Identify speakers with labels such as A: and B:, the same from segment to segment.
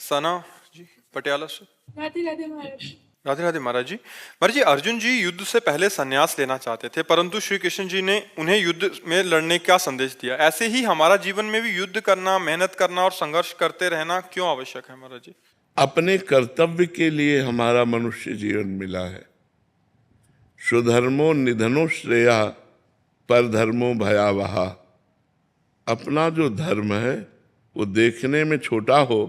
A: सना जी पटियाला से।
B: राधे राधे महाराज।
A: राधे राधे महाराज जी। महाराज जी, अर्जुन जी युद्ध से पहले संन्यास लेना चाहते थे, परंतु श्री कृष्ण जी ने उन्हें युद्ध में लड़ने का संदेश दिया। ऐसे ही हमारा जीवन में भी युद्ध करना, मेहनत करना और संघर्ष करते रहना क्यों आवश्यक है महाराज जी?
C: अपने कर्तव्य के लिए हमारा मनुष्य जीवन मिला है। स्वधर्मो निधनो श्रेया परधर्मो भयावहा। अपना जो धर्म है वो देखने में छोटा हो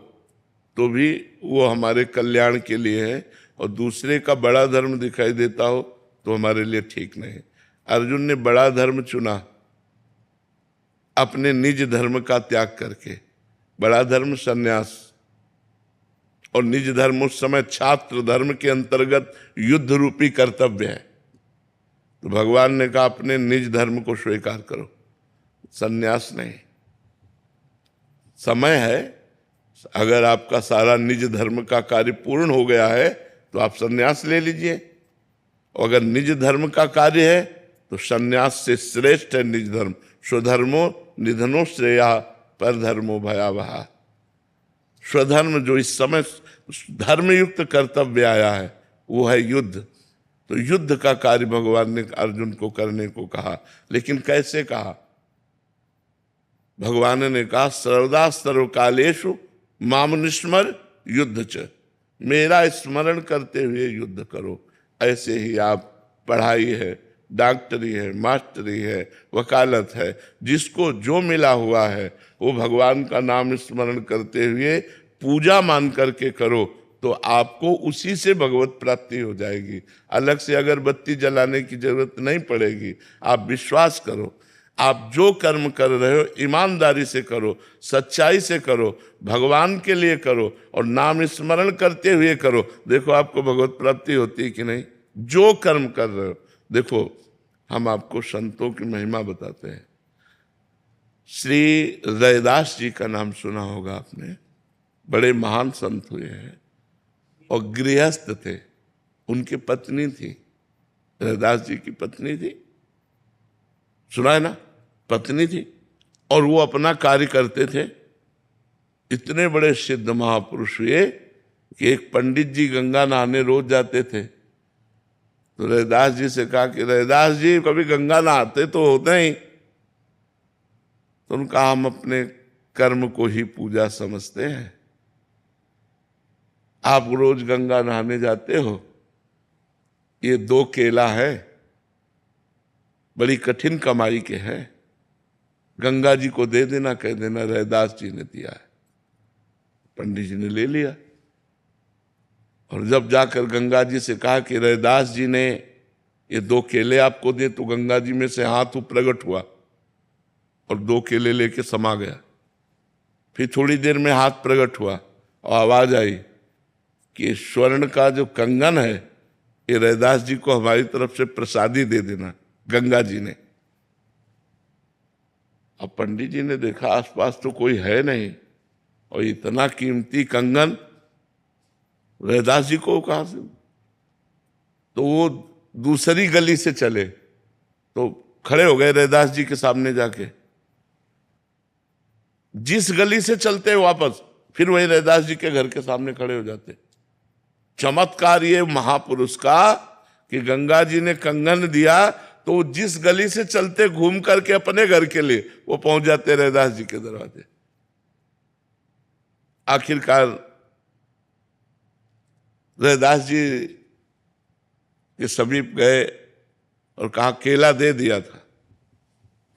C: तो भी वो हमारे कल्याण के लिए है, और दूसरे का बड़ा धर्म दिखाई देता हो तो हमारे लिए ठीक नहीं। अर्जुन ने बड़ा धर्म चुना अपने निज धर्म का त्याग करके। बड़ा धर्म संन्यास, और निज धर्म उस समय छात्र धर्म के अंतर्गत युद्ध रूपी कर्तव्य है। तो भगवान ने कहा अपने निज धर्म को स्वीकार करो, संन्यास नहीं। समय है, अगर आपका सारा निज धर्म का कार्य पूर्ण हो गया है तो आप संन्यास ले लीजिए, और अगर निज धर्म का कार्य है तो संन्यास से श्रेष्ठ है निज धर्म। स्वधर्मो निधनो श्रेया परधर्मो भयावहा। स्वधर्म जो इस समय धर्मयुक्त कर्तव्य आया है वो है युद्ध। तो युद्ध का कार्य भगवान ने अर्जुन को करने को कहा, लेकिन कैसे कहा? भगवान ने कहा सर्वदा सर्वकालेषु माम निस्मर युद्ध च। मेरा स्मरण करते हुए युद्ध करो। ऐसे ही आप पढ़ाई है, डॉक्टरी है, मास्टरी है, वकालत है, जिसको जो मिला हुआ है वो भगवान का नाम स्मरण करते हुए पूजा मान करके करो, तो आपको उसी से भगवत प्राप्ति हो जाएगी। अलग से अगरबत्ती जलाने की जरूरत नहीं पड़ेगी। आप विश्वास करो, आप जो कर्म कर रहे हो ईमानदारी से करो, सच्चाई से करो, भगवान के लिए करो और नाम स्मरण करते हुए करो। देखो आपको भगवत प्राप्ति होती है कि नहीं। जो कर्म कर रहे हो, देखो हम आपको संतों की महिमा बताते हैं। श्री रैदास जी का नाम सुना होगा आपने, बड़े महान संत हुए हैं और गृहस्थ थे। उनकी पत्नी थी, रैदास जी की पत्नी थी, सुना है ना, पत्नी थी, और वो अपना कार्य करते थे। इतने बड़े सिद्ध महापुरुष हुए कि एक पंडित जी गंगा नहाने रोज जाते थे। तो रैदास जी से कहा कि रैदास जी कभी गंगा नहाते तो होते ही। तो उनका हम अपने कर्म को ही पूजा समझते हैं। आप रोज गंगा नहाने जाते हो, ये 2 केला है, बड़ी कठिन कमाई के हैं, गंगा जी को दे देना, कह देना रैदास जी ने दिया है। पंडित जी ने ले लिया, और जब जाकर गंगा जी से कहा कि रैदास जी ने ये 2 केले आपको दिए, तो गंगा जी में से हाथ प्रकट हुआ और 2 केले लेके समा गया। फिर थोड़ी देर में हाथ प्रकट हुआ और आवाज आई कि स्वर्ण का जो कंगन है ये रैदास जी को हमारी तरफ से प्रसादी दे देना, गंगा जी ने। अब पंडित जी ने देखा आसपास तो कोई है नहीं, और इतना कीमती कंगन रैदास जी को कहां से? तो वो दूसरी गली से चले, तो खड़े हो गए रैदास जी के सामने जाके। जिस गली से चलते वापस, फिर वही रैदास जी के घर के सामने खड़े हो जाते। चमत्कार ये महापुरुष का कि गंगा जी ने कंगन दिया तो जिस गली से चलते घूम करके अपने घर के लिए वो पहुंच जाते रैदास जी के दरवाजे। आखिरकार रैदास जी के समीप गए और कहा केला दे दिया था।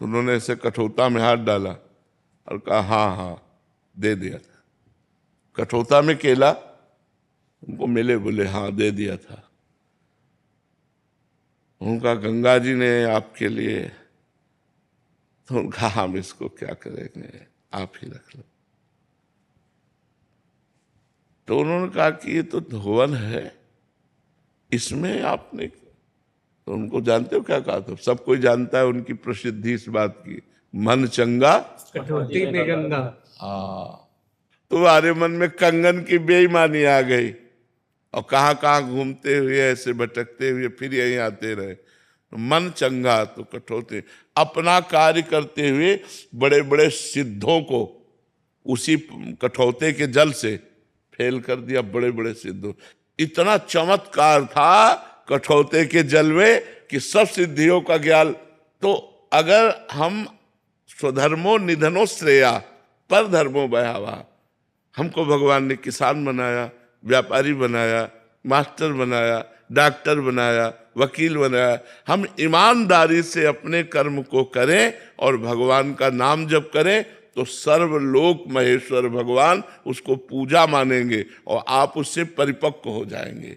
C: तो उन्होंने ऐसे कठौता में हाथ डाला और कहा हाँ हाँ दे दिया था। कठौता में केला उनको मिले, बोले हाँ दे दिया था। उनका गंगा जी ने आपके लिए, तो उनका हम इसको क्या करेंगे, आप ही रख लो। तो उन्होंने कहा कि ये तो धोवन है, इसमें आपने, तो उनको जानते हो क्या कहा था? सब कोई जानता है उनकी प्रसिद्धि इस बात की, मन चंगा
D: कठौती में गंगा।
C: हाँ, तो हमारे मन में कंगन की बेईमानी आ गई, और कहाँ कहाँ घूमते हुए ऐसे भटकते हुए फिर यहीं आते रहे। मन चंगा तो कठौते, अपना कार्य करते हुए बड़े बड़े सिद्धों को उसी कठौते के जल से फेल कर दिया बड़े बड़े सिद्धों। इतना चमत्कार था कठौते के जल में कि सब सिद्धियों का ज्ञान। तो अगर हम स्वधर्मो निधनो श्रेया पर धर्मो भयावह, हमको भगवान ने किसान बनाया, व्यापारी बनाया, मास्टर बनाया, डॉक्टर बनाया, वकील बनाया, हम ईमानदारी से अपने कर्म को करें और भगवान का नाम जप करें तो सर्वलोक महेश्वर भगवान उसको पूजा मानेंगे और आप उससे परिपक्व हो जाएंगे।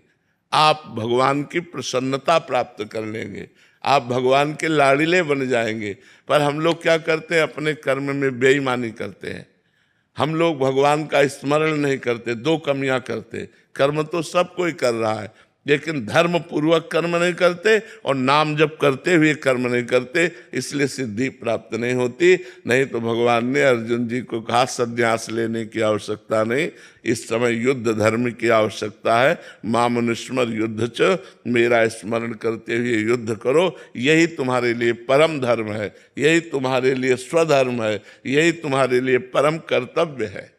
C: आप भगवान की प्रसन्नता प्राप्त कर लेंगे, आप भगवान के लाड़िले बन जाएंगे। पर हम लोग क्या करते हैं, अपने कर्म में बेईमानी करते हैं। हम लोग भगवान का स्मरण नहीं करते, दो कमियां करते। कर्म तो सब कोई कर रहा है, लेकिन धर्म पूर्वक कर्म नहीं करते और नाम जप करते हुए कर्म नहीं करते, इसलिए सिद्धि प्राप्त नहीं होती। नहीं तो भगवान ने अर्जुन जी को कहा संन्यास लेने की आवश्यकता नहीं, इस समय युद्ध धर्म की आवश्यकता है। मामनुस्मर युद्ध च, मेरा स्मरण करते हुए युद्ध करो, यही तुम्हारे लिए परम धर्म है, यही तुम्हारे लिए स्वधर्म है, यही तुम्हारे लिए परम कर्तव्य है।